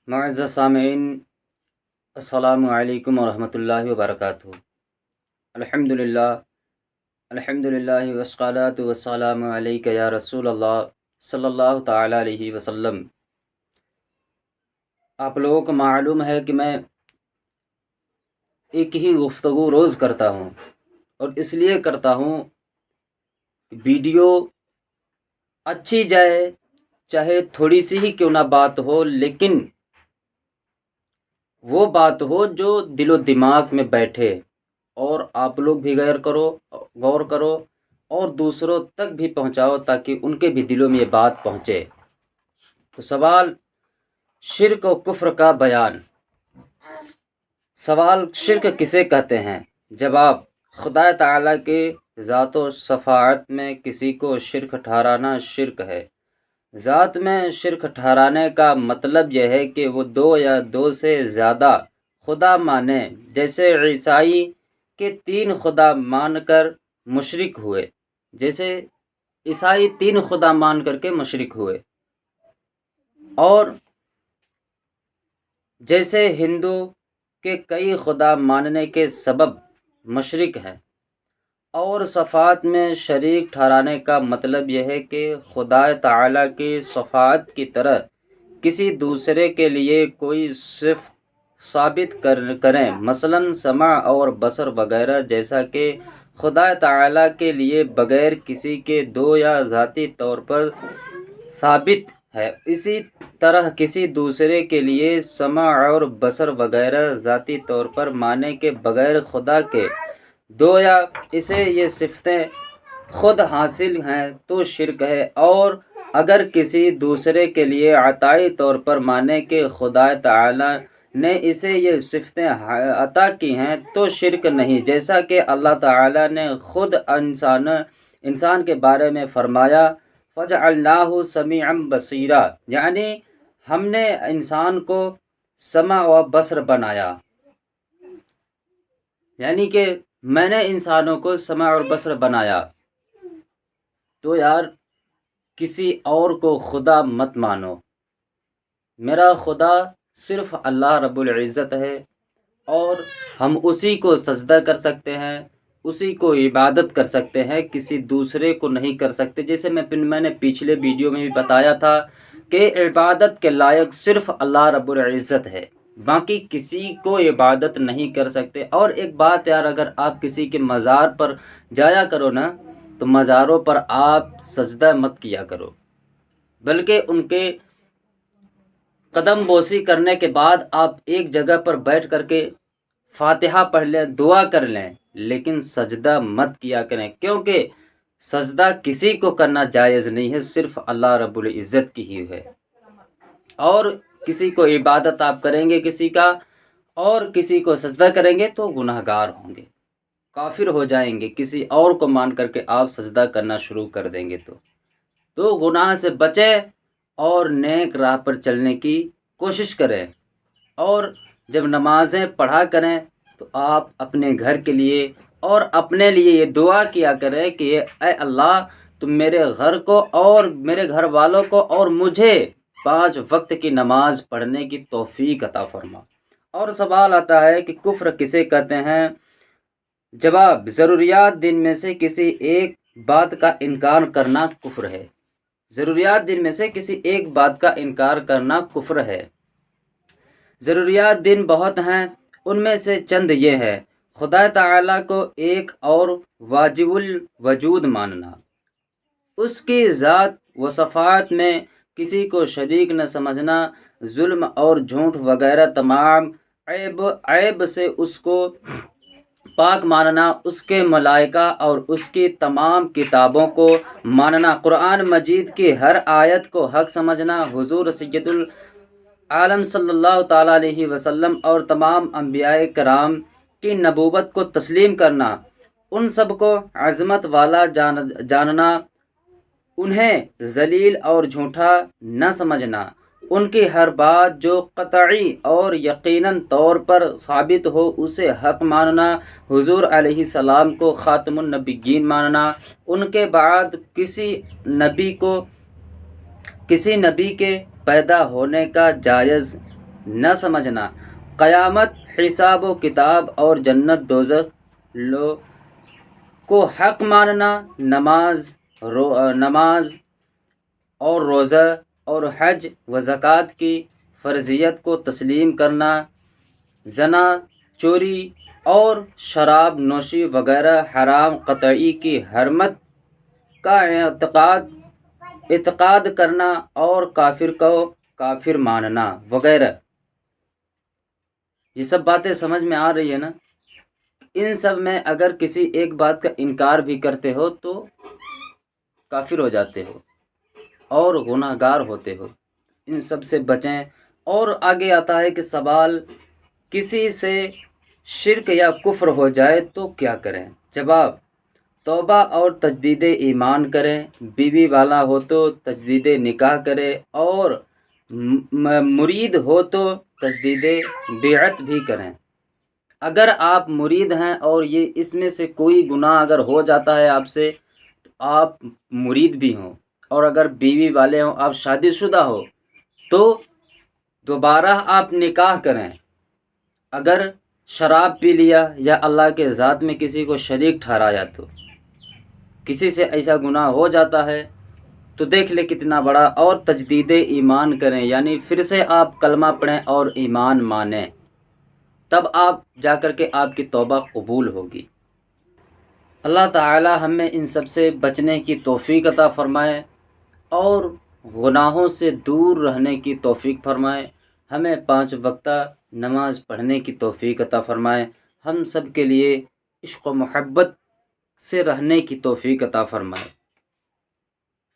معزز سامعین، السلام علیکم ورحمۃ اللہ وبرکاتہ۔ الحمدللہ الحمدللہ والصلاۃ والسلام علیک یا رسول اللہ صلی اللہ تعالیٰ علیہ وسلم۔ آپ لوگوں کو معلوم ہے کہ میں ایک ہی گفتگو روز کرتا ہوں، اور اس لیے کرتا ہوں کہ ویڈیو اچھی جائے، چاہے تھوڑی سی ہی کیوں نہ بات ہو، لیکن وہ بات ہو جو دل و دماغ میں بیٹھے، اور آپ لوگ بھی غور کرو اور دوسروں تک بھی پہنچاؤ تاکہ ان کے بھی دلوں میں یہ بات پہنچے۔ تو سوال شرک و کفر کا بیان۔ سوال شرک کسے کہتے ہیں؟ جواب: خدا تعالیٰ کے ذات و صفات میں کسی کو شرک ٹھہرانا شرک ہے۔ ذات میں شرک ٹھہرانے کا مطلب یہ ہے کہ وہ دو یا دو سے زیادہ خدا مانے، جیسے عیسائی کے تین خدا مان کر مشرک ہوئے، اور جیسے ہندو کے کئی خدا ماننے کے سبب مشرک ہیں۔ اور صفات میں شریک ٹھہرانے کا مطلب یہ ہے کہ خدا تعالیٰ کی صفات کی طرح کسی دوسرے کے لیے کوئی صفت ثابت کریں، مثلا سمع اور بصر وغیرہ، جیسا کہ خدا تعالیٰ کے لیے بغیر کسی کے دو یا ذاتی طور پر ثابت ہے، اسی طرح کسی دوسرے کے لیے سمع اور بصر وغیرہ ذاتی طور پر مانے کے بغیر خدا کے دو یا اسے یہ صفتیں خود حاصل ہیں تو شرک ہے، اور اگر کسی دوسرے کے لیے عطائی طور پر مانے کہ خدا تعالیٰ نے اسے یہ صفتیں عطا کی ہیں تو شرک نہیں، جیسا کہ اللہ تعالیٰ نے خود انسان کے بارے میں فرمایا فَجَعَلْنَاهُ سَمِيعًا بَصِيرًا، یعنی ہم نے انسان کو سمع و بصر بنایا، یعنی کہ میں نے انسانوں کو سمع اور بصر بنایا۔ تو یار کسی اور کو خدا مت مانو، میرا خدا صرف اللہ رب العزت ہے، اور ہم اسی کو سجدہ کر سکتے ہیں، اسی کو عبادت کر سکتے ہیں، کسی دوسرے کو نہیں کر سکتے۔ جیسے میں نے پچھلے ویڈیو میں بھی بتایا تھا کہ عبادت کے لائق صرف اللہ رب العزت ہے، باقی کسی کو عبادت نہیں کر سکتے۔ اور ایک بات یار، اگر آپ کسی کے مزار پر جایا کرو نا، تو مزاروں پر آپ سجدہ مت کیا کرو، بلکہ ان کے قدم بوسی کرنے کے بعد آپ ایک جگہ پر بیٹھ کر کے فاتحہ پڑھ لیں، دعا کر لیں، لیکن سجدہ مت کیا کریں، کیونکہ سجدہ کسی کو کرنا جائز نہیں ہے، صرف اللہ رب العزت کی ہی ہے۔ اور کسی کو عبادت آپ کریں گے کسی کا، اور کسی کو سجدہ کریں گے تو گناہ گار ہوں گے، کافر ہو جائیں گے۔ کسی اور کو مان کر کے آپ سجدہ کرنا شروع کر دیں گے تو گناہ سے بچیں اور نیک راہ پر چلنے کی کوشش کریں۔ اور جب نمازیں پڑھا کریں تو آپ اپنے گھر کے لیے اور اپنے لیے یہ دعا کیا کریں کہ اے اللہ، تم میرے گھر کو اور میرے گھر والوں کو اور مجھے 5 وقت کی نماز پڑھنے کی توفیق عطا فرما۔ اور سوال آتا ہے کہ کفر کسے کہتے ہیں؟ جواب: ضروریات دین میں سے کسی ایک بات کا انکار کرنا کفر ہے۔ ضروریات دین میں سے کسی ایک بات کا انکار کرنا کفر ہے۔ ضروریات دین بہت ہیں، ان میں سے چند یہ ہے: خدا تعالیٰ کو ایک اور واجب الوجود ماننا، اس کی ذات و صفات میں کسی کو شریک نہ سمجھنا، ظلم اور جھوٹ وغیرہ تمام عیب سے اس کو پاک ماننا، اس کے ملائکہ اور اس کی تمام کتابوں کو ماننا، قرآن مجید کی ہر آیت کو حق سمجھنا، حضور سید العالم صلی اللہ تعالیٰ علیہ وسلم اور تمام انبیاء کرام کی نبوت کو تسلیم کرنا، ان سب کو عظمت والا جاننا، انہیں ذلیل اور جھوٹا نہ سمجھنا، ان کی ہر بات جو قطعی اور یقیناً طور پر ثابت ہو اسے حق ماننا، حضور علیہ السلام کو خاتم النبیین ماننا، ان کے بعد کسی نبی کے پیدا ہونے کا جائز نہ سمجھنا، قیامت، حساب و کتاب اور جنت دوزخ لو کو حق ماننا، نماز اور روزہ اور حج و زکوٰۃ کی فرضیت کو تسلیم کرنا، زنا، چوری اور شراب نوشی وغیرہ حرام قطعی کی حرمت کا اعتقاد کرنا اور کافر کو کافر ماننا وغیرہ۔ یہ سب باتیں سمجھ میں آ رہی ہے نا؟ ان سب میں اگر کسی ایک بات کا انکار بھی کرتے ہو تو کافر ہو جاتے ہو اور گناہ گار ہوتے ہو۔ ان سب سے بچیں۔ اور آگے آتا ہے کہ سوال، کسی سے شرک یا کفر ہو جائے تو کیا کریں؟ جواب، توبہ اور تجدید ایمان کریں، بیوی والا ہو تو تجدید نکاح کرے، اور مرید ہو تو تجدید بیعت بھی کریں۔ اگر آپ مرید ہیں اور یہ اس میں سے کوئی گناہ اگر ہو جاتا ہے آپ سے تو آپ مرید بھی ہوں، اور اگر بیوی والے ہوں، آپ شادی شدہ ہو تو دوبارہ آپ نکاح کریں۔ اگر شراب پی لیا یا اللہ کے ذات میں کسی کو شریک ٹھہرایا تو کسی سے ایسا گناہ ہو جاتا ہے تو دیکھ لے کتنا بڑا، اور تجدید ایمان کریں، یعنی پھر سے آپ کلمہ پڑھیں اور ایمان مانیں، تب آپ جا کر کے آپ کی توبہ قبول ہوگی۔ اللہ تعالی ہمیں ان سب سے بچنے کی توفیق عطا فرمائے اور گناہوں سے دور رہنے کی توفیق فرمائے، ہمیں 5 وقتہ نماز پڑھنے کی توفیق عطا فرمائے، ہم سب کے لیے عشق و محبت سے رہنے کی توفیق عطا فرمائے۔